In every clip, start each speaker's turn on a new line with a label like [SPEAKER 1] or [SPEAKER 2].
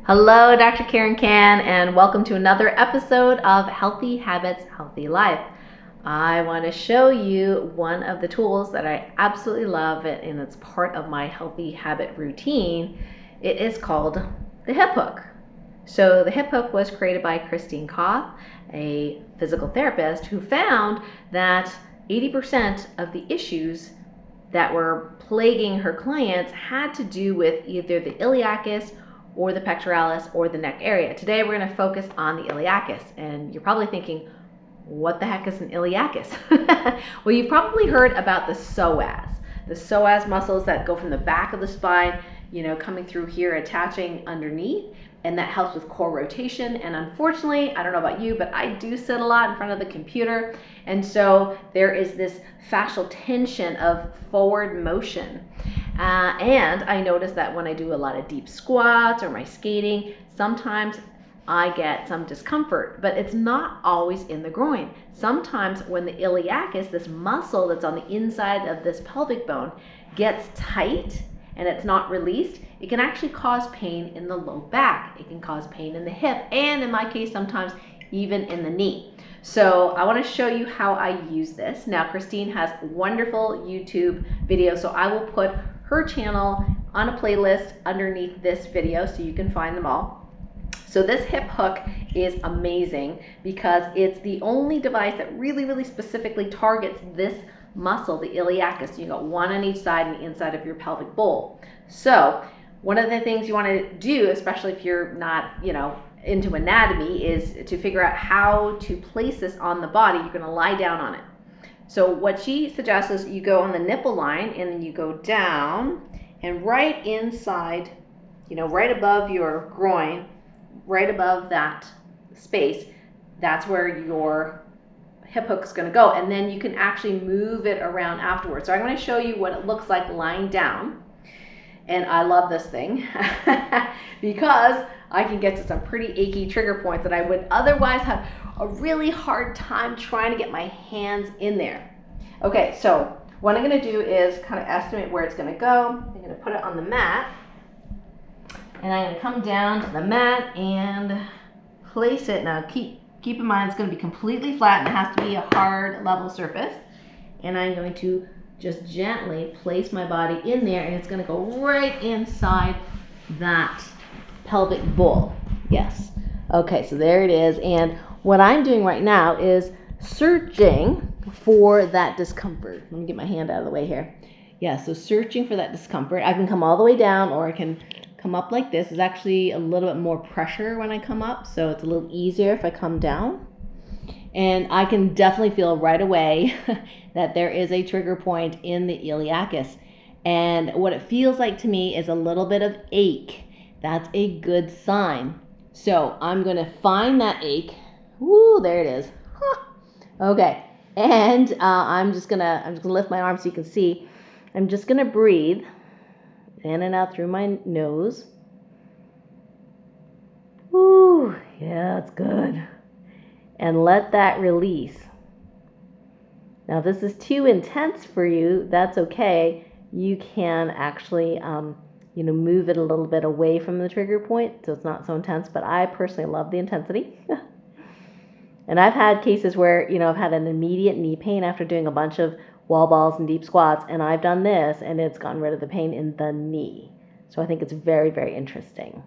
[SPEAKER 1] Hello, Dr. Karen Kan, and welcome to another episode of Healthy Habits, Healthy Life. I want to show you one of the tools that I absolutely love, and it's part of my healthy habit routine. It is called the hip hook. So the hip hook was created by Christine Koff, a physical therapist who found that 80% of the issues that were plaguing her clients had to do with either the iliacus or the pectoralis or the neck area. Today we're going to focus on the iliacus, and you're probably thinking, what the heck is an iliacus? Well, you've probably heard about the psoas. The psoas muscles that go from the back of the spine, coming through here, attaching underneath, and that helps with core rotation. And unfortunately, I don't know about you, but I do sit a lot in front of the computer, and so there is this fascial tension of forward motion. And I notice that when I do a lot of deep squats or my skating, sometimes I get some discomfort, but it's not always in the groin. Sometimes when the iliacus, this muscle that's on the inside of this pelvic bone, gets tight and it's not released, it can actually cause pain in the low back. It can cause pain in the hip, and in my case, sometimes even in the knee. So I want to show you how I use this. Now, Christine has wonderful YouTube videos, so I will put her channel on a playlist underneath this video so you can find them all. So this hip hook is amazing because it's the only device that really specifically targets this muscle, the iliacus. You got one on each side and the inside of your pelvic bowl. So one of the things you want to do, especially if you're not, into anatomy, is to figure out how to place this on the body. You're going to lie down on it. So what she suggests is you go on the nipple line and then you go down, and right inside, right above your groin, right above that space, that's where your hip hook is going to go, and then you can actually move it around afterwards. So I'm going to show you what it looks like lying down, and I love this thing because I can get to some pretty achy trigger points that I would otherwise have a really hard time trying to get my hands in there. Okay, so what I'm going to do is kind of estimate where it's going to go. I'm going to put it on the mat, and I'm going to come down to the mat and place it. Now keep in mind it's going to be completely flat and it has to be a hard level surface, and I'm going to just gently place my body in there, and it's going to go right inside that pelvic bowl. Yes. Okay, so there it is, and what I'm doing right now is searching for that discomfort. Let me get my hand out of the way here. Yeah, so searching for that discomfort. I can come all the way down, or I can come up like this. There's actually a little bit more pressure when I come up, so it's a little easier if I come down. And I can definitely feel right away that there is a trigger point in the iliacus. And what it feels like to me is a little bit of ache. That's a good sign. So I'm going to find that ache. Woo, there it is. Huh. Okay, and I'm just gonna lift my arm so you can see. I'm just gonna breathe in and out through my nose. Woo, yeah, it's good. And let that release. Now, if this is too intense for you, that's okay. You can actually, move it a little bit away from the trigger point so it's not so intense. But I personally love the intensity. And I've had cases where, I've had an immediate knee pain after doing a bunch of wall balls and deep squats, and I've done this, and it's gotten rid of the pain in the knee. So I think it's very interesting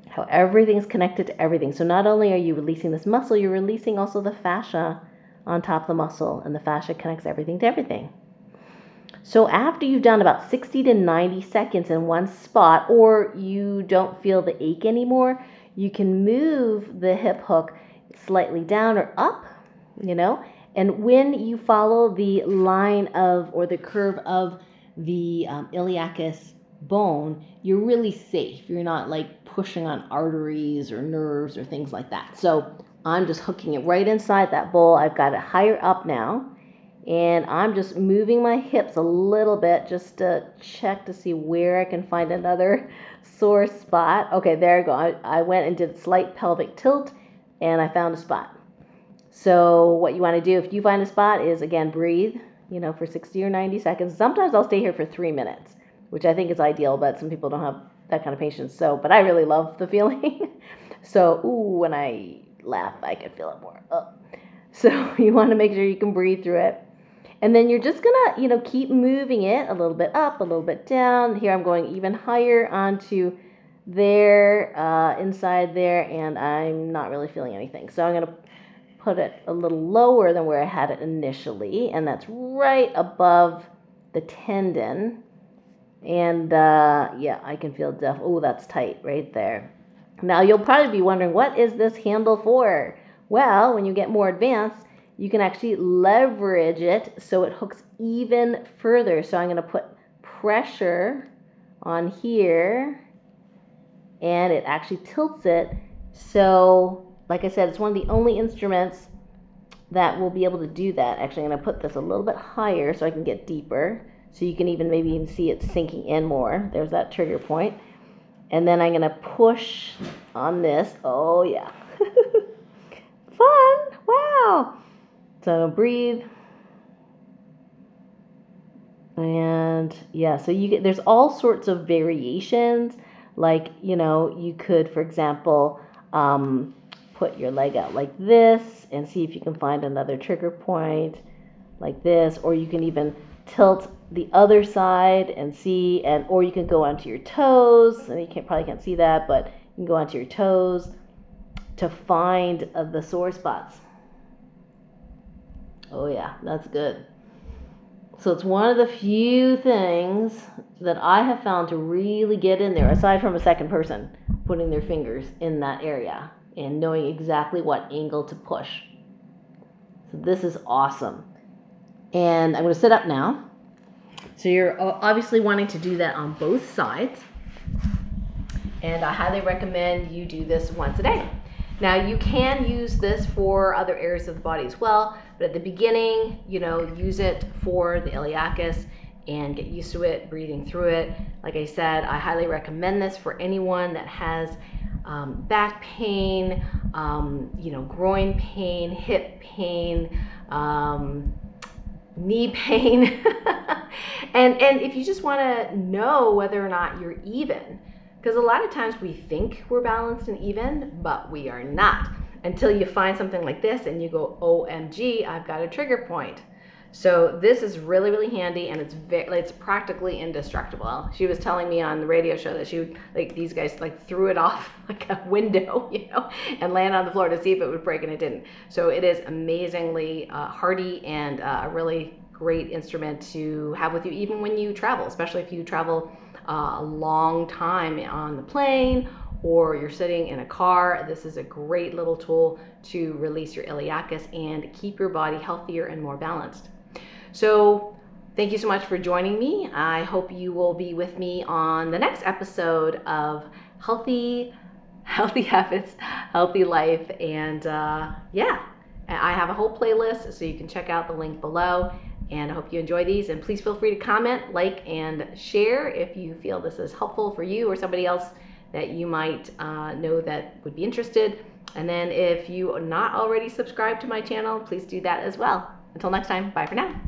[SPEAKER 1] how everything's connected to everything. So not only are you releasing this muscle, you're releasing also the fascia on top of the muscle, and the fascia connects everything to everything. So after you've done about 60 to 90 seconds in one spot, or you don't feel the ache anymore, you can move the hip hook slightly down or up, and when you follow the line of, or the curve of the iliacus bone, you're really safe. You're not like pushing on arteries or nerves or things like that. So I'm just hooking it right inside that bowl. I've got it higher up now, and I'm just moving my hips a little bit just to check to see where I can find another sore spot. Okay, there I go. I went and did slight pelvic tilt, and I found a spot. So what you want to do if you find a spot is, again, breathe, for 60 or 90 seconds. Sometimes I'll stay here for 3 minutes, which I think is ideal, but some people don't have that kind of patience. So, but I really love the feeling. So, ooh, when I laugh, I can feel it more. Oh. So you want to make sure you can breathe through it. And then you're just gonna, keep moving it a little bit up, a little bit down. Here I'm going even higher onto there, inside there, and I'm not really feeling anything. So I'm gonna put it a little lower than where I had it initially, and that's right above the tendon. And yeah, I can feel oh, that's tight right there. Now you'll probably be wondering, what is this handle for? Well, when you get more advanced, you can actually leverage it so it hooks even further. So I'm going to put pressure on here, and it actually tilts it. So, like I said, it's one of the only instruments that will be able to do that. Actually, I'm going to put this a little bit higher so I can get deeper. So you can maybe even see it sinking in more. There's that trigger point. And then I'm going to push on this. Oh, yeah. Fun. Wow. So breathe. And yeah, so there's all sorts of variations. Like, you could, for example, put your leg out like this and see if you can find another trigger point like this, or you can even tilt the other side and see, or you can go onto your toes, and you probably can't see that, but you can go onto your toes to find the sore spots. Oh yeah, that's good. So it's one of the few things that I have found to really get in there, aside from a second person putting their fingers in that area and knowing exactly what angle to push. So this is awesome. And I'm going to sit up now. So you're obviously wanting to do that on both sides. And I highly recommend you do this once a day. Now, you can use this for other areas of the body as well, but at the beginning, use it for the iliacus and get used to it, breathing through it. Like I said, I highly recommend this for anyone that has back pain, groin pain, hip pain, knee pain. and if you just want to know whether or not you're even, because a lot of times we think we're balanced and even, but we are not, until you find something like this and you go, OMG, I've got a trigger point. So this is really, really handy, and it's practically indestructible. She was telling me on the radio show that she would, these guys threw it off like a window, and land on the floor to see if it would break, and it didn't. So it is amazingly hardy and a really great instrument to have with you even when you travel, especially if you travel a long time on the plane or you're sitting in a car. This is a great little tool to release your iliacus and keep your body healthier and more balanced. So thank you so much for joining me. I hope you will be with me on the next episode of Healthy Habits, Healthy Life. And yeah, I have a whole playlist, so you can check out the link below. And I hope you enjoy these. And please feel free to comment, like, and share if you feel this is helpful for you or somebody else that you might know that would be interested. And then if you are not already subscribed to my channel, please do that as well. Until next time, bye for now.